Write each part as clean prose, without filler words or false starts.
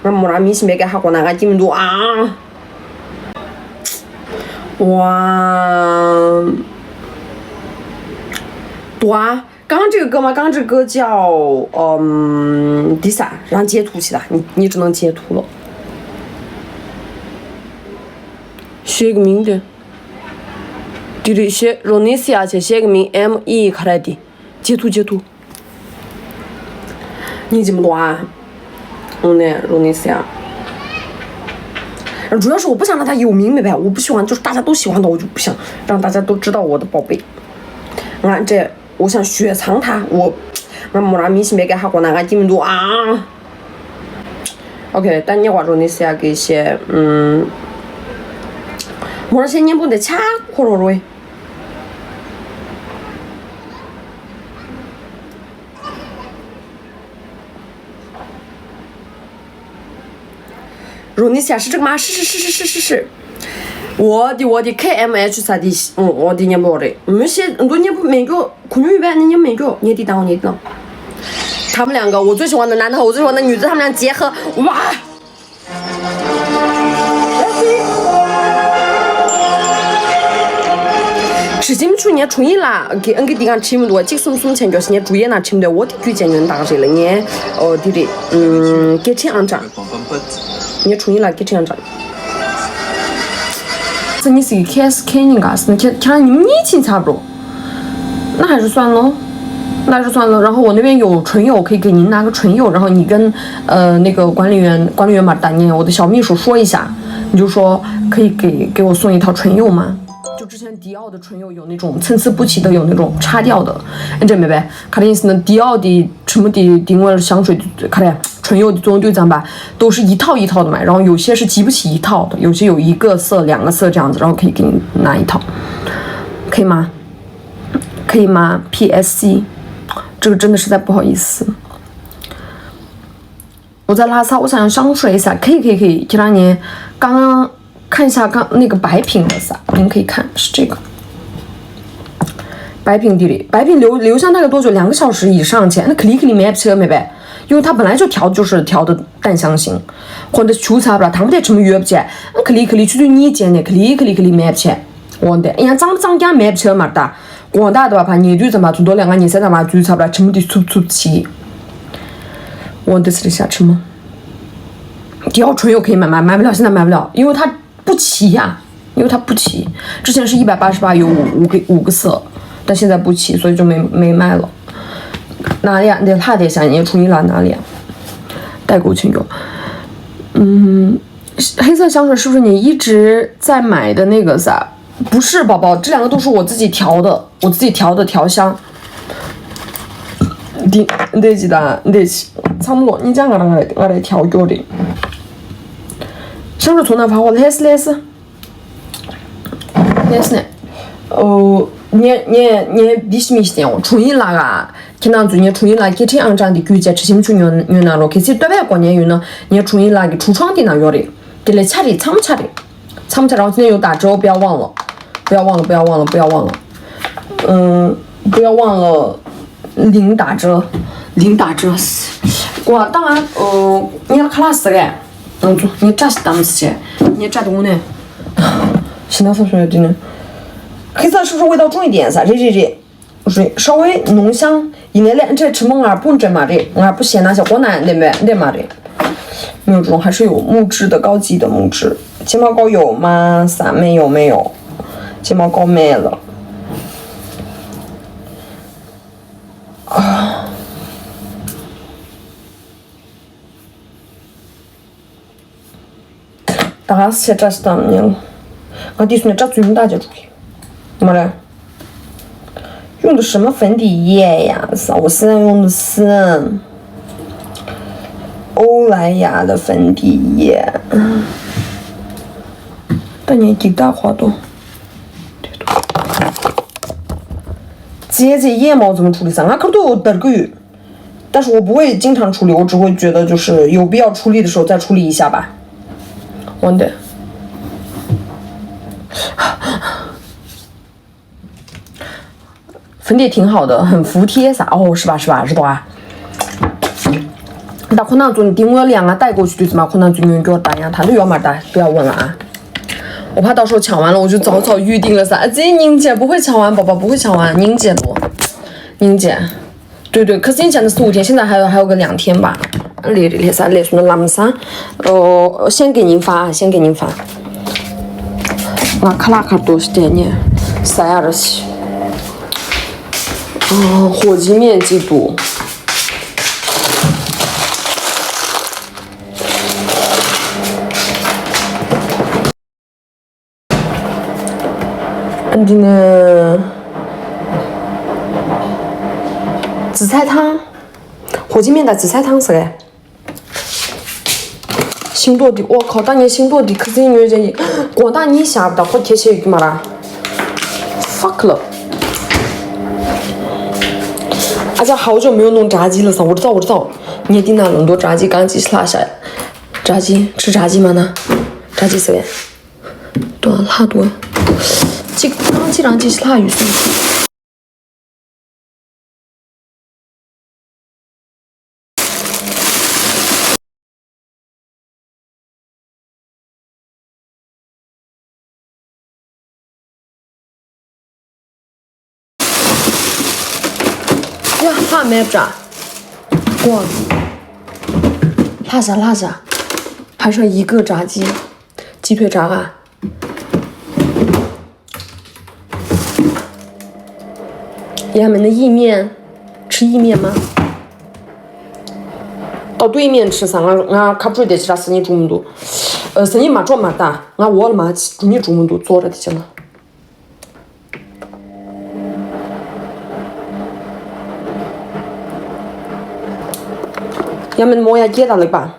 我没那明星没给哈过那个你们都啊，哇，对啊，刚刚这个歌吗？刚刚这个歌叫第三，让截图去了，你只能截图了，写个名的，对，写让你写下去，写个名 ME 卡来的，截图。你这么多啊？让你写。主要是我不想让他有名，明白？我不喜欢，就是大家都喜欢的，我就不想让大家都知道我的宝贝。俺这，我想雪藏他，我没那明星没给哈过那个你们都啊。OK， 但你话说你是要给些我那些你不得掐可了嘞。如你写是这个吗？是。我的 KMH 啥的，我的念不的，没写，我念不每个，可能一般你念每个，你的当。他们两个，我最喜欢的男的和我最喜欢的女的，他们俩结合，哇！吃进去你注意啦，给地方吃不多，几送钱就是你注意啦，吃不多，我的举荐人打谁了你？给钱涨，你注意啦，给钱涨。这你是个 KSK 人家是看你们年轻差不多，那还是算了。然后我那边有唇釉，可以给您拿个唇釉，然后你跟那个管理员把当年我的小秘书说一下，你就说可以给我送一套唇釉吗？就之前迪奥的唇釉有那种参差不齐的，有那种擦掉的，你知没呗？看的意思呢，迪奥的什么的我香水，看的唇釉的这种对象吧，都是一套的买，然后有些是集不起一套的，有些有一个色、两个色这样子，然后可以给你拿一套，可以吗？PSC， 这个真的实在不好意思。我在拉萨，我想要香水噻，可以，这两年刚刚看一下那个白瓶的噻，您可以看是这个白瓶的，白瓶留香大概多久？2个小时以上前，那克里买不起了没呗？因为它本来就调的淡香型，或者出差不了，他们得这么约不起，那克里去你捡的，克里买不起，我的，人家涨价买不起了嘛的，广大的吧，怕年度怎么从多2个年3嘛，最差不了，这么的出不起，我的是下吃吗？迪奥唇釉可以买不了，现在买不了，因为它不齐呀，之前是188有5个色，但现在不齐，所以就没卖了。哪里啊？你怕得想你注意了哪里啊？代购唇釉，黑色香水是不是你一直在买的那个噻？不是，宝宝，这2个都是我自己调的调香。你差不多，你讲我来调脚的。香水从哪发货？来是呢。你必须明显，充一那个，看到你充一那给这样的具体吃清楚你那了，可是对外过年用呢，你充一那个橱窗的那药的，给来吃的，仓不吃，然后今天有打折，不要忘了，不要忘了，零打折，我当然你要看哪是个，你这是当么事情？你这东呢？现在说的呢？黑色是不是味道重一点噻？这稍微浓香，因为这吃么不用这嘛的，不嫌那些河南那嘛的，没有这种，还是有木质的高级的木质。睫毛膏有吗？啥没有？睫毛膏没了。大是这是当年，我弟兄这最大就注意。么嘞？用的什么粉底液呀？我现在用的是欧莱雅的粉底液。当年几大花多。姐腋毛怎么处理噻？俺可都得个月，但是我不会经常处理，我只会觉得就是有必要处理的时候再处理一下吧。我的。粉底挺好的，很服帖啥？是吧？是吧？到可能做你订我量啊带过去的是嘛？可能就有人给我打呀，他都要嘛打，不要问了啊。我怕到时候抢完了，我就早早预定了噻。这宁姐不会抢完，宝宝不会抢完，宁姐多，宁姐，对，可是以前的15天，现在还有个2天吧。那啥，那说的那么啥，先给您发。我卡拉卡多少点呢？啥样的西？火鸡面记住。紫菜汤，火鸡面的紫菜汤是的。星多的，我靠，当年星多的可是因为这广大你下不到，我贴起嘛啦 ，fuck 了。而且好久没有弄炸鸡了噻，我知道，你也订了那么多炸鸡，刚鸡是哪下？炸鸡吃炸鸡吗呢？炸鸡是的，多好多。刚鸡让鸡是哪意思？呀，还买不着？哇，哪啥？还剩1个炸鸡，鸡腿炸啊！爷们的意面，吃意面吗？到对面吃噻，俺卡不住得起啥生意这么多，生意嘛做嘛大，俺饿了嘛，祝你这么多做了的行了。爷们的馍呀，get到了吧？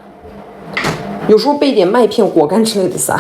有时候备点麦片、果干之类的噻。